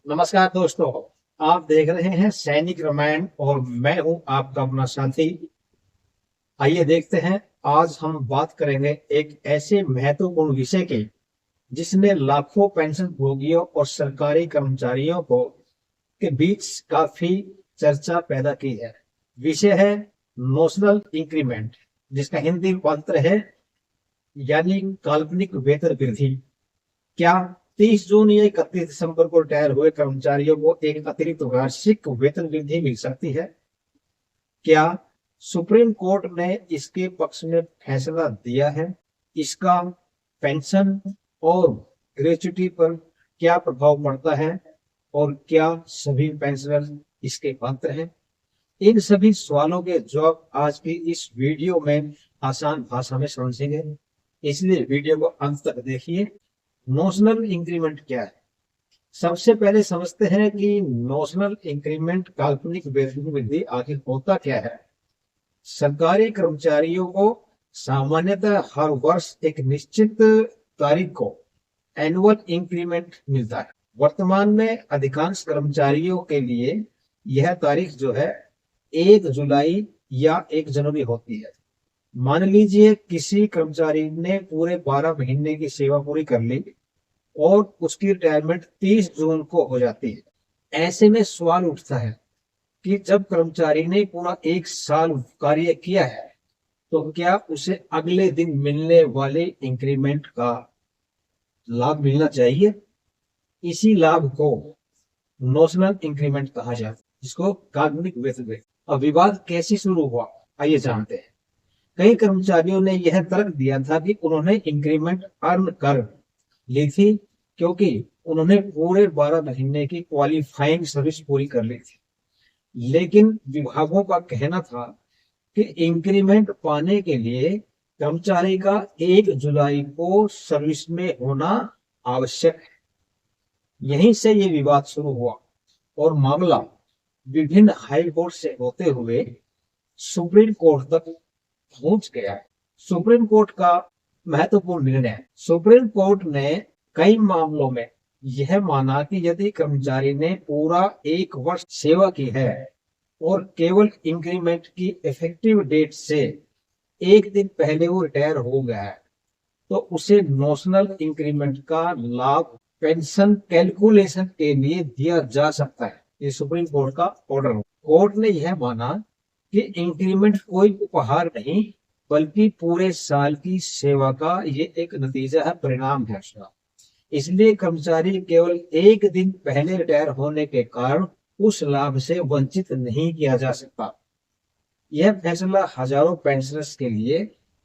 नमस्कार दोस्तों। आप देख रहे हैं सैनिक रामायण और मैं हूं आपका अपना साथी। आइए देखते हैं, आज हम बात करेंगे एक ऐसे महत्वपूर्ण विषय की जिसने लाखों पेंशन भोगियों और सरकारी कर्मचारियों को के बीच काफी चर्चा पैदा की है। विषय है नोशनल इंक्रीमेंट, जिसका हिंदी रूपांतर है यानी काल्पनिक वेतन वृद्धि। क्या 30 जून या 31 दिसंबर को रिटायर हुए कर्मचारियों को एक अतिरिक्त वार्षिक वेतन वृद्धि मिल सकती है? क्या सुप्रीम कोर्ट ने इसके पक्ष में फैसला दिया है? इसका पेंशन और ग्रेच्युटी पर क्या प्रभाव पड़ता है और क्या सभी पेंशनर इसके पात्र हैं? इन सभी सवालों के जवाब आज की इस वीडियो में आसान भाषा में समझेंगे, इसलिए वीडियो को अंत तक देखिए। नोशनल इंक्रीमेंट क्या है? सबसे पहले समझते हैं कि नोशनल इंक्रीमेंट काल्पनिक वेतन वृद्धि आखिर होता क्या है। सरकारी कर्मचारियों को सामान्यतः हर वर्ष एक निश्चित तारीख को एनुअल इंक्रीमेंट मिलता है। वर्तमान में अधिकांश कर्मचारियों के लिए यह तारीख जो है 1 जुलाई या 1 जनवरी होती है। मान लीजिए किसी कर्मचारी ने पूरे 12 महीने की सेवा पूरी कर ली और उसकी रिटायरमेंट 30 जून को हो जाती है। ऐसे में सवाल उठता है कि जब कर्मचारी ने पूरा 1 साल कार्य किया है तो क्या उसे अगले दिन मिलने वाले इंक्रीमेंट का लाभ मिलना चाहिए? इसी लाभ को नोशनल इंक्रीमेंट कहा जाता है, जिसको काल्पनिक वेतन वृद्धि। अब विवाद कैसे शुरू हुआ, आइए जानते हैं। कई कर्मचारियों ने यह तर्क दिया था कि उन्होंने इंक्रीमेंट अर्न कर ली थी क्योंकि उन्होंने पूरे 12 महीने की क्वालिफाइंग सर्विस पूरी कर ली थी। लेकिन विभागों का कहना था कि इंक्रीमेंट पाने के लिए कर्मचारी का 1 जुलाई को सर्विस में होना आवश्यक है। यहीं से ये विवाद शुरू हुआ और मामला विभिन्न हाई कोर्ट से होते हुए सुप्रीम कोर्ट तक पहुंच गया है। सुप्रीम कोर्ट का महत्वपूर्ण निर्णय। सुप्रीम कोर्ट ने कई मामलों में यह माना कि यदि कर्मचारी ने पूरा 1 वर्ष सेवा की है और केवल इंक्रीमेंट की इफेक्टिव डेट से 1 दिन पहले वो रिटायर हो गया है तो उसे नोशनल इंक्रीमेंट का लाभ पेंशन कैलकुलेशन के लिए दिया जा सकता है। ये सुप्रीम कोर्ट का ऑर्डर। कोर्ट ने यह माना कि इंक्रीमेंट कोई उपहार नहीं बल्कि पूरे साल की सेवा का ये एक नतीजा है, परिणाम है उसका। इसलिए कर्मचारी केवल 1 दिन पहले रिटायर होने के कारण उस लाभ से वंचित नहीं किया जा सकता। यह फैसला हजारों पेंशनर्स के लिए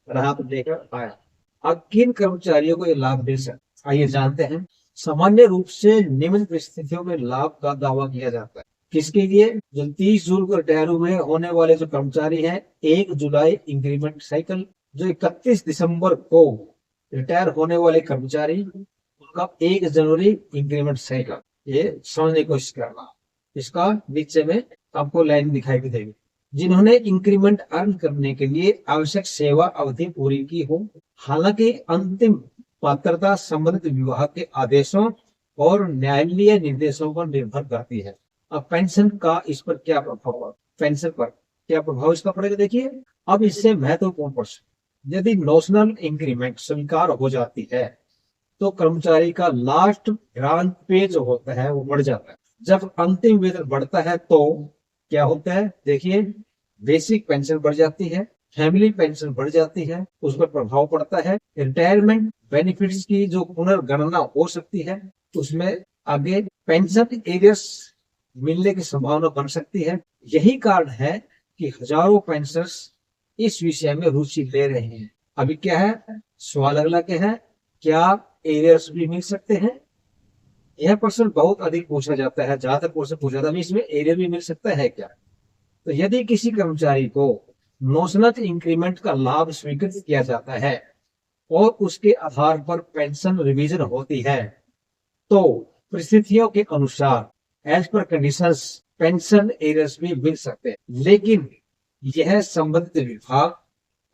राहत देकर आया। अब किन कर्मचारियों को यह लाभ मिल सकता, आइए जानते हैं। सामान्य रूप से निम्न परिस्थितियों में लाभ का दावा किया जाता है। किसके लिए? जो 30 जून को रिटायर हुए होने वाले जो कर्मचारी हैं, 1 जुलाई इंक्रीमेंट साइकिल, जो 31 दिसंबर को रिटायर होने वाले कर्मचारी, उनका 1 जनवरी इंक्रीमेंट साइकिल। ये समझने की कोशिश करना। इसका नीचे में आपको लाइन दिखाई भी देगी। जिन्होंने इंक्रीमेंट अर्न करने के लिए आवश्यक सेवा अवधि पूरी की हो। हालांकि अंतिम पात्रता संबंधित विभाग के आदेशों और न्यायालयीय निर्देशों पर निर्भर करती है। अब पेंशन का इस पर क्या प्रभाव पड़ा, पेंशन पर क्या प्रभाव इसका पड़ेगा, देखिए। अब इससे महत्वपूर्ण प्रश्न, यदि नोशनल इंक्रीमेंट स्वीकार हो जाती है तो कर्मचारी का लास्ट ग्रांट पे जो होता है वो बढ़ जाता है। जब अंतिम वेतन बढ़ता है तो क्या होता है, देखिए, बेसिक पेंशन बढ़ जाती है, फैमिली पेंशन बढ़ जाती है, उस पर प्रभाव पड़ता है। रिटायरमेंट बेनिफिट्स की जो पुनर्गणना हो सकती है उसमें आगे पेंशन एरियर्स मिलने की संभावना बन सकती है। यही कारण है कि हजारों पेंशनर्स इस विषय में रुचि ले रहे हैं। अभी क्या है, सवाल अगला क्या है, क्या एरियर्स भी मिल सकते हैं? यह प्रश्न बहुत अधिक पूछा जाता है, ज्यादातर क्वेश्चन पूछा जाता है, इसमें एरियर भी मिल सकता है क्या? तो यदि किसी कर्मचारी को नोशनल इंक्रीमेंट का लाभ स्वीकृत किया जाता है और उसके आधार पर पेंशन रिवीजन होती है तो परिस्थितियों के अनुसार as per conditions pension arrears भी मिल सकते हैं, लेकिन यह संबंधित विभाग,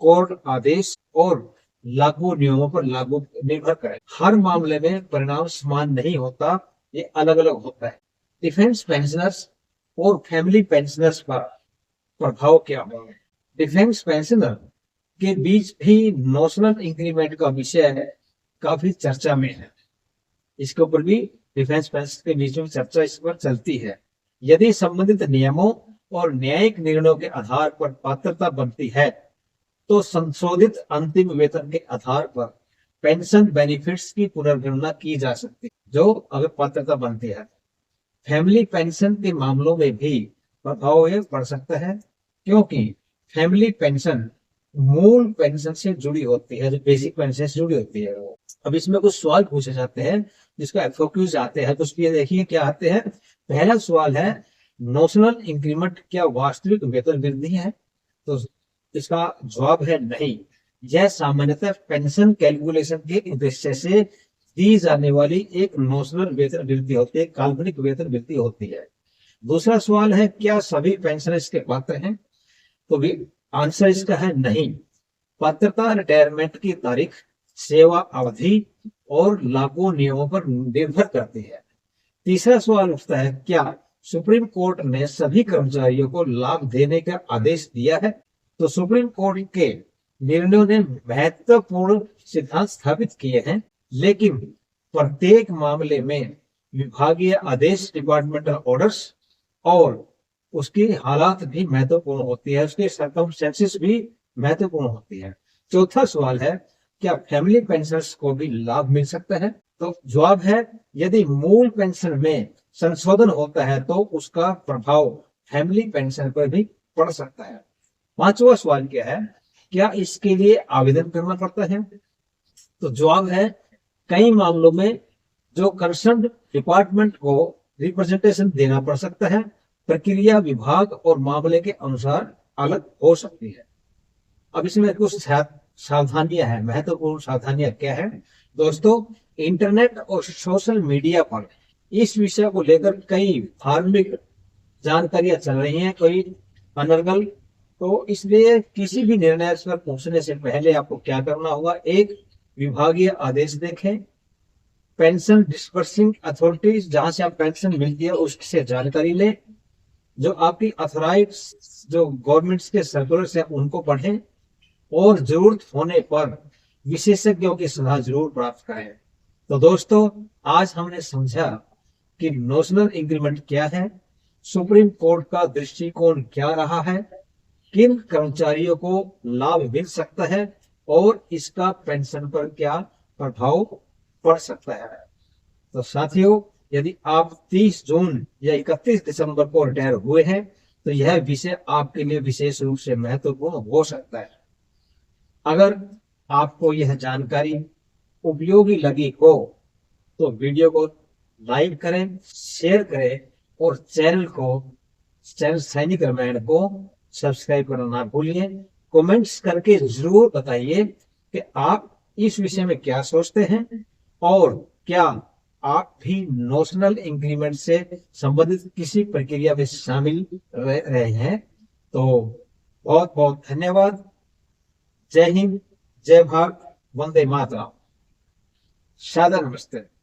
कोर्ट आदेश और लागू नियमों पर लागू निर्भर करे। हर मामले में परिणाम समान नहीं होता, ये अलग अलग होता है। डिफेंस पेंशनर्स और फैमिली पेंशनर्स पर प्रभाव क्या होगा। डिफेंस पेंशनर के बीच भी नॉशनल इंक्रीमेंट का विषय काफी चर्चा में है। इसके ऊपर भी डिफेंस पेंशनर के बीच में चर्चा इस पर चलती है। यदि संबंधित नियमों और न्यायिक निर्णयों के आधार पर पात्रता बनती है तो संशोधित अंतिम वेतन के आधार पर पेंशन बेनिफिट्स की पुनर्गणना की जा सकती है, जो अगर पात्रता बनती है। फैमिली पेंशन के मामलों में भी प्रभाव ये पड़ सकता है, क्योंकि फैमिली पेंशन मूल पेंशन से जुड़ी होती है, जो बेसिक पेंशन से जुड़ी होती है। अब इसमें कुछ सवाल पूछे जाते हैं जिसका एफओक्यूज आते हैं, तो उसके देखिए क्या आते हैं। पहला सवाल है, नॉशनल इंक्रीमेंट क्या वास्तविक वेतन वृद्धि है? तो इसका जवाब है नहीं। यह सामान्यतः पेंशन कैलकुलेशन के उद्देश्य से दी जाने वाली एक नॉशनल वेतन वृद्धि होती है, काल्पनिक वेतन वृद्धि होती है। दूसरा सवाल है, क्या सभी पेंशनर इसके पात्र हैं? तो भी आंसर इसका है नहीं। पात्रता रिटायरमेंट की तारीख, सेवा अवधि और लागू नियमों पर निर्भर करती है। तीसरा सवाल उठता है, क्या सुप्रीम कोर्ट ने सभी कर्मचारियों को लाभ देने का आदेश दिया है? तो सुप्रीम कोर्ट के निर्णयों ने महत्वपूर्ण सिद्धांत स्थापित किए हैं, लेकिन प्रत्येक मामले में विभागीय आदेश, डिपार्टमेंटल ऑर्डर्स और उसकी हालात भी महत्वपूर्ण होती है, उसके सर्कमस्टेंसेस भी महत्वपूर्ण होती है। चौथा सवाल है, क्या फैमिली पेंशनर्स को भी लाभ मिल सकता है? तो जवाब है, यदि मूल पेंशन में संशोधन होता है तो उसका प्रभाव फैमिली पेंशन पर भी पड़ सकता है। पांचवा सवाल क्या है, क्या इसके लिए आवेदन करना पड़ता है? तो जवाब है, कई मामलों में जो कंसर्न डिपार्टमेंट को रिप्रेजेंटेशन देना पड़ सकता है। प्रक्रिया विभाग और मामले के अनुसार अलग हो सकती है। अब इसमें कुछ सावधानियां हैं, महत्वपूर्ण सावधानियां क्या है दोस्तों। इंटरनेट और सोशल मीडिया पर इस विषय को लेकर कई धार्मिक जानकारियां चल रही हैं, कोई अनर्गल। तो इसलिए किसी भी निर्णय पर पहुंचने से पहले आपको क्या करना होगा, एक विभागीय आदेश देखें, पेंशन डिस्पर्सिंग अथॉरिटी जहां से आप पेंशन मिलती है उससे जानकारी लें, जो आपकी अथॉराइज जो गवर्नमेंट्स के सर्कुलर्स हैं उनको पढ़ें, और जरूरत होने पर विशेषज्ञों की सलाह जरूर प्राप्त करें। तो दोस्तों, आज हमने समझा कि नॉशनल इंक्रीमेंट क्या है, सुप्रीम कोर्ट का दृष्टिकोण क्या रहा है, किन कर्मचारियों को लाभ मिल सकता है और इसका पेंशन पर क्या प्रभाव पड़ सकता है। तो साथियों, यदि आप 30 जून या 31 दिसंबर को रिटायर हुए हैं तो यह विषय आपके लिए विशेष रूप से महत्वपूर्ण हो सकता है। अगर आपको यह जानकारी उपयोगी लगी हो तो वीडियो को लाइक करें, शेयर करें और चैनल सैनिक रामायण को सब्सक्राइब करना ना भूलिए। कमेंट्स करके जरूर बताइए कि आप इस विषय में क्या सोचते हैं और क्या आप भी नॉशनल इंक्रीमेंट से संबंधित किसी प्रक्रिया में शामिल रहे हैं। तो बहुत बहुत धन्यवाद। जय हिंद, जय भारत, वंदे मातरम, सादर नमस्ते।